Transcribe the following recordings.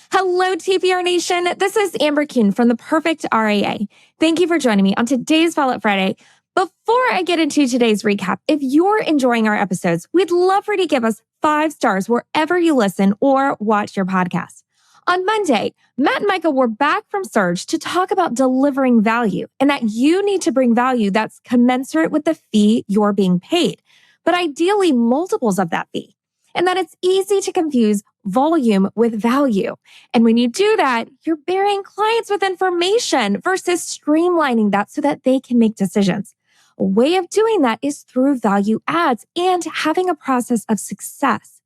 Hello, TPR Nation. This is Amber Kuhn from The Perfect RIA. Thank you for joining me on today's Follow-Up Friday. Before I get into today's recap, if you're enjoying our episodes, we'd love for you to give us 5 stars wherever you listen or watch your podcast. On Monday, Matt and Micah were back from Surge to talk about delivering value and that you need to bring value that's commensurate with the fee you're being paid, but ideally multiples of that fee. And that it's easy to confuse volume with value. And when you do that, you're burying clients with information versus streamlining that so that they can make decisions. A way of doing that is through value adds and having a process of success.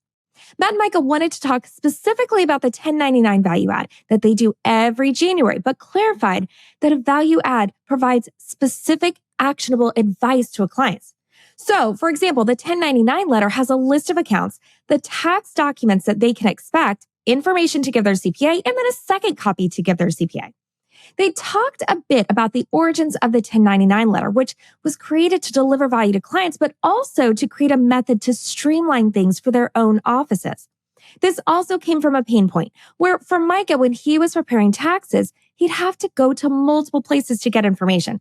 Matt and Micah wanted to talk specifically about the 1099 value add that they do every January, but clarified that a value add provides specific actionable advice to a client. So, for example, the 1099 letter has a list of accounts, the tax documents that they can expect, information to give their CPA, and then a second copy to give their CPA. They talked a bit about the origins of the 1099 letter, which was created to deliver value to clients, but also to create a method to streamline things for their own offices. This also came from a pain point where for Micah, when he was preparing taxes, he'd have to go to multiple places to get information.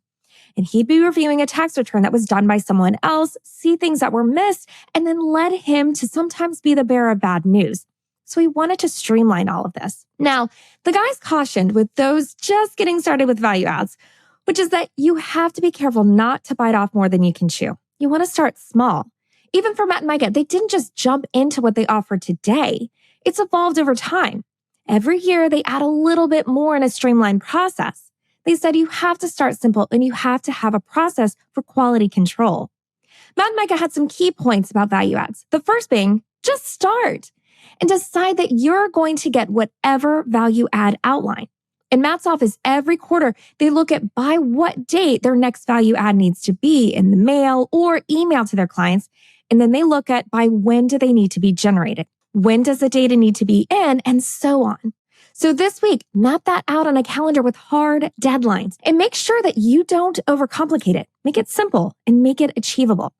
And he'd be reviewing a tax return that was done by someone else, see things that were missed, and then led him to sometimes be the bearer of bad news. So he wanted to streamline all of this. Now, the guys cautioned with those just getting started with value adds, which is that you have to be careful not to bite off more than you can chew. You want to start small. Even for Matt and Micah, they didn't just jump into what they offered today. It's evolved over time. Every year, they add a little bit more in a streamlined process. They said you have to start simple and you have to have a process for quality control. Matt and Micah had some key points about value adds. The first being, just start and decide that you're going to get whatever value add outline. In Matt's office, every quarter, they look at by what date their next value add needs to be in the mail or email to their clients. And then they look at by when do they need to be generated? When does the data need to be in? And so on. So this week, map that out on a calendar with hard deadlines and make sure that you don't overcomplicate it. Make it simple and make it achievable.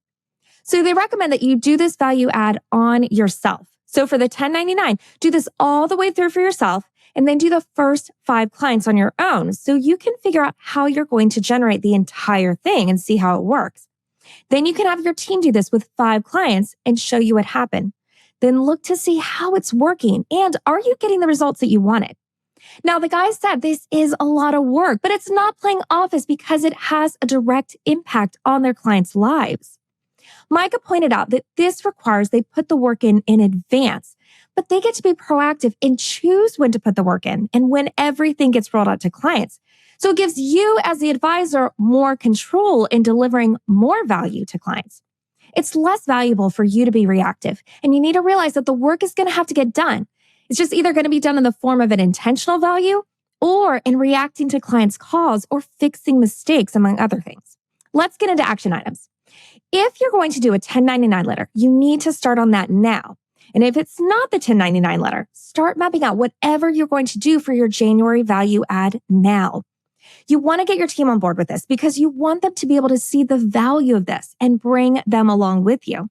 So they recommend that you do this value add on yourself. So for the 1099, do this all the way through for yourself and then do the first 5 clients on your own so you can figure out how you're going to generate the entire thing and see how it works. Then you can have your team do this with 5 clients and show you what happened. Then look to see how it's working and are you getting the results that you wanted? Now, the guy said this is a lot of work, but it's not playing office because it has a direct impact on their clients' lives. Micah pointed out that this requires they put the work in advance, but they get to be proactive and choose when to put the work in and when everything gets rolled out to clients. So it gives you as the advisor more control in delivering more value to clients. It's less valuable for you to be reactive, and you need to realize that the work is going to have to get done. It's just either going to be done in the form of an intentional value or in reacting to clients' calls or fixing mistakes, among other things. Let's get into action items. If you're going to do a 1099 letter, you need to start on that now. And if it's not the 1099 letter, start mapping out whatever you're going to do for your January value add now. You want to get your team on board with this because you want them to be able to see the value of this and bring them along with you.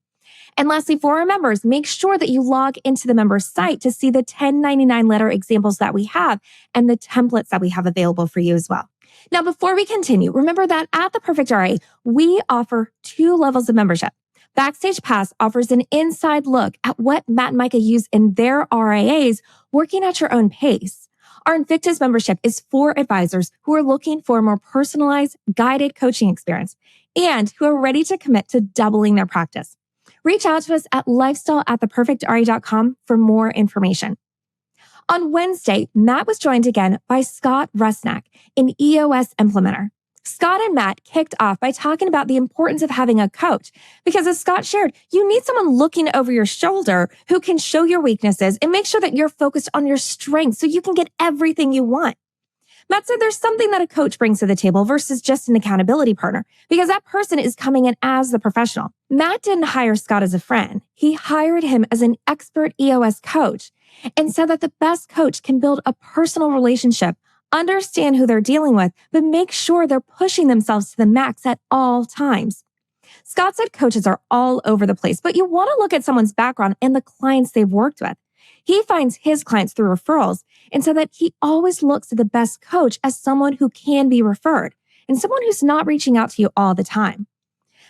And lastly, for our members, make sure that you log into the member site to see the 1099 letter examples that we have and the templates that we have available for you as well. Now, before we continue, remember that at The Perfect RIA, we offer 2 levels of membership. Backstage Pass offers an inside look at what Matt and Micah use in their RIAs, working at your own pace. Our Invictus membership is for advisors who are looking for a more personalized, guided coaching experience and who are ready to commit to doubling their practice. Reach out to us at lifestyle@theperfectria.com for more information. On Wednesday, Matt was joined again by Scott Rusnak, an EOS implementer. Scott and Matt kicked off by talking about the importance of having a coach because, as Scott shared, you need someone looking over your shoulder who can show your weaknesses and make sure that you're focused on your strengths so you can get everything you want. Matt said there's something that a coach brings to the table versus just an accountability partner because that person is coming in as the professional. Matt didn't hire Scott as a friend. He hired him as an expert EOS coach and said that the best coach can build a personal relationship, understand who they're dealing with, but make sure they're pushing themselves to the max at all times. Scott said coaches are all over the place, but you want to look at someone's background and the clients they've worked with. He finds his clients through referrals, and so that he always looks at the best coach as someone who can be referred and someone who's not reaching out to you all the time.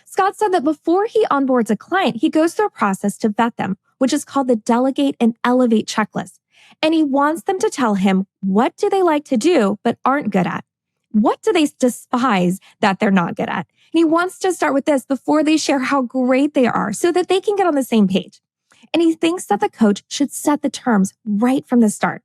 Scott said that before he onboards a client, he goes through a process to vet them, which is called the delegate and elevate checklist. And he wants them to tell him, what do they like to do but aren't good at? What do they despise that they're not good at? And he wants to start with this before they share how great they are so that they can get on the same page. And he thinks that the coach should set the terms right from the start.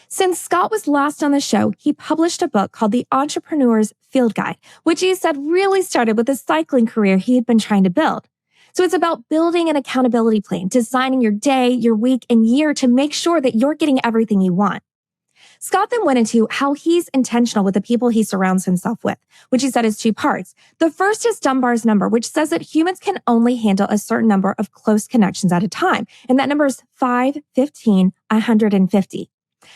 Since Scott was last on the show, he published a book called The Entrepreneur's Field Guide, which he said really started with a cycling career he had been trying to build. So it's about building an accountability plan, designing your day, your week, and year to make sure that you're getting everything you want. Scott then went into how he's intentional with the people he surrounds himself with, which he said is two parts. The first is Dunbar's number, which says that humans can only handle a certain number of close connections at a time. And that number is 5, 15, 150.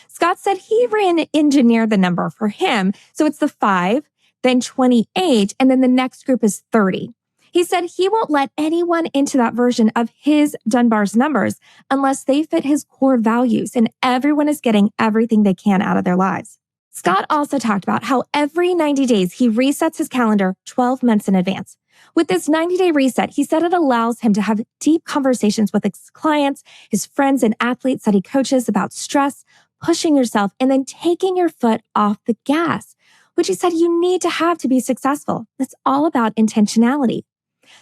Scott said he re-engineered the number for him. So it's the 5, then 28, and then the next group is 30. He said he won't let anyone into that version of his Dunbar's numbers unless they fit his core values and everyone is getting everything they can out of their lives. Scott also talked about how every 90 days he resets his calendar 12 months in advance. With this 90-day reset, he said it allows him to have deep conversations with his clients, his friends and athletes that he coaches about stress, pushing yourself, and then taking your foot off the gas, which he said you need to have to be successful. It's all about intentionality.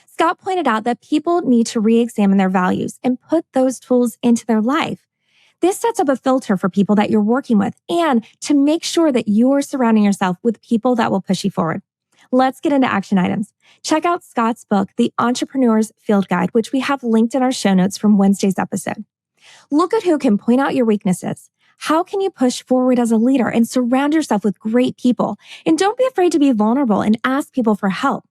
Scott pointed out that people need to re-examine their values and put those tools into their life. This sets up a filter for people that you're working with and to make sure that you're surrounding yourself with people that will push you forward. Let's get into action items. Check out Scott's book, The Entrepreneur's Field Guide, which we have linked in our show notes from Wednesday's episode. Look at who can point out your weaknesses. How can you push forward as a leader and surround yourself with great people? And don't be afraid to be vulnerable and ask people for help.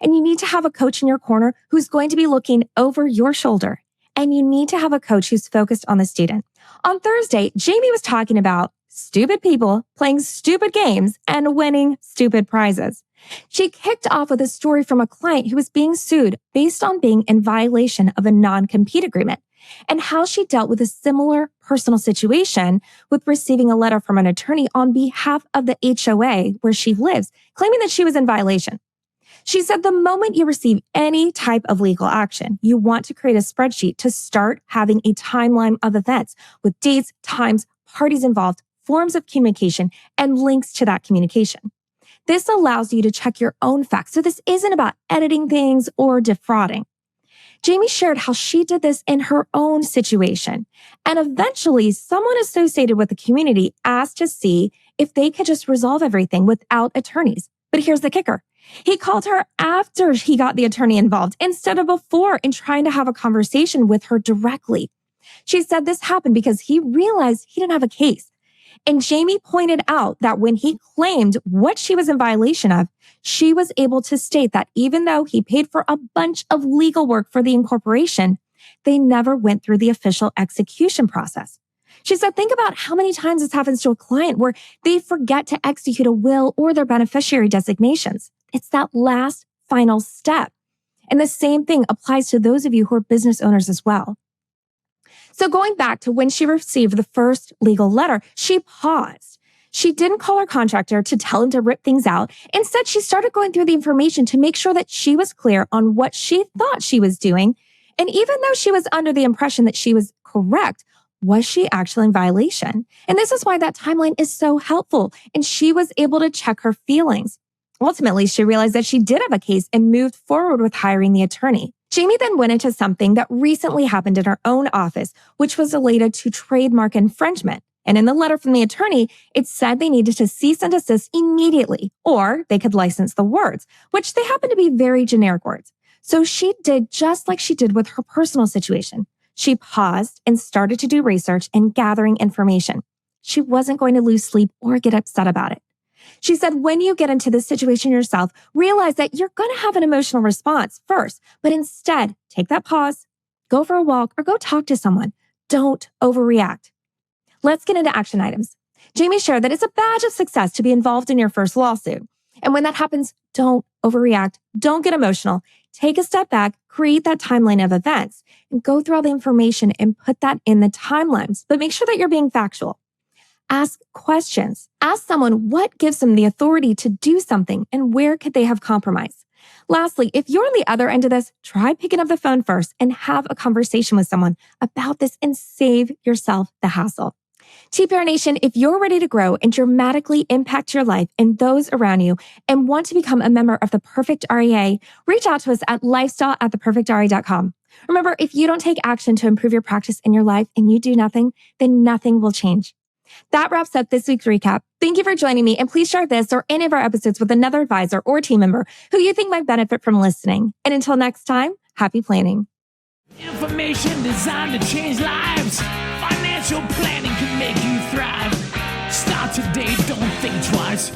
And you need to have a coach in your corner who's going to be looking over your shoulder. And you need to have a coach who's focused on the student. On Thursday, Jamie was talking about stupid people playing stupid games and winning stupid prizes. She kicked off with a story from a client who was being sued based on being in violation of a non-compete agreement and how she dealt with a similar personal situation with receiving a letter from an attorney on behalf of the HOA where she lives, claiming that she was in violation. She said the moment you receive any type of legal action, you want to create a spreadsheet to start having a timeline of events with dates, times, parties involved, forms of communication, and links to that communication. This allows you to check your own facts. So this isn't about editing things or defrauding. Jamie shared how she did this in her own situation. And eventually, someone associated with the community asked to see if they could just resolve everything without attorneys. But here's the kicker. He called her after he got the attorney involved instead of before in trying to have a conversation with her directly. She said this happened because he realized he didn't have a case. And Jamie pointed out that when he claimed what she was in violation of, she was able to state that even though he paid for a bunch of legal work for the incorporation, they never went through the official execution process. She said, think about how many times this happens to a client where they forget to execute a will or their beneficiary designations. It's that last final step. And the same thing applies to those of you who are business owners as well. So going back to when she received the first legal letter, she paused. She didn't call her contractor to tell him to rip things out. Instead, she started going through the information to make sure that she was clear on what she thought she was doing. And even though she was under the impression that she was correct, was she actually in violation? And this is why that timeline is so helpful. And she was able to check her feelings. Ultimately, she realized that she did have a case and moved forward with hiring the attorney. Jamie then went into something that recently happened in her own office, which was related to trademark infringement. And in the letter from the attorney, it said they needed to cease and desist immediately, or they could license the words, which they happen to be very generic words. So she did just like she did with her personal situation. She paused and started to do research and gathering information. She wasn't going to lose sleep or get upset about it. She said, when you get into this situation yourself, realize that you're going to have an emotional response first, but instead take that pause, go for a walk, or go talk to someone. Don't overreact. Let's get into action items. Jamie shared that it's a badge of success to be involved in your first lawsuit. And when that happens, don't overreact. Don't get emotional. take a step back, create that timeline of events, and go through all the information and put that in the timelines. But make sure that you're being factual. Ask questions. Ask someone what gives them the authority to do something and where could they have compromise. Lastly, if you're on the other end of this, try picking up the phone first and have a conversation with someone about this and save yourself the hassle. TPR Nation, if you're ready to grow and dramatically impact your life and those around you and want to become a member of the Perfect REA, reach out to us at lifestyle@theperfectrea.com. Remember, if you don't take action to improve your practice in your life and you do nothing, then nothing will change. That wraps up this week's recap. Thank you for joining me, and please share this or any of our episodes with another advisor or team member who you think might benefit from listening. And until next time, happy planning. Information designed to change lives. Financial planning can make you thrive. Start today, don't think twice.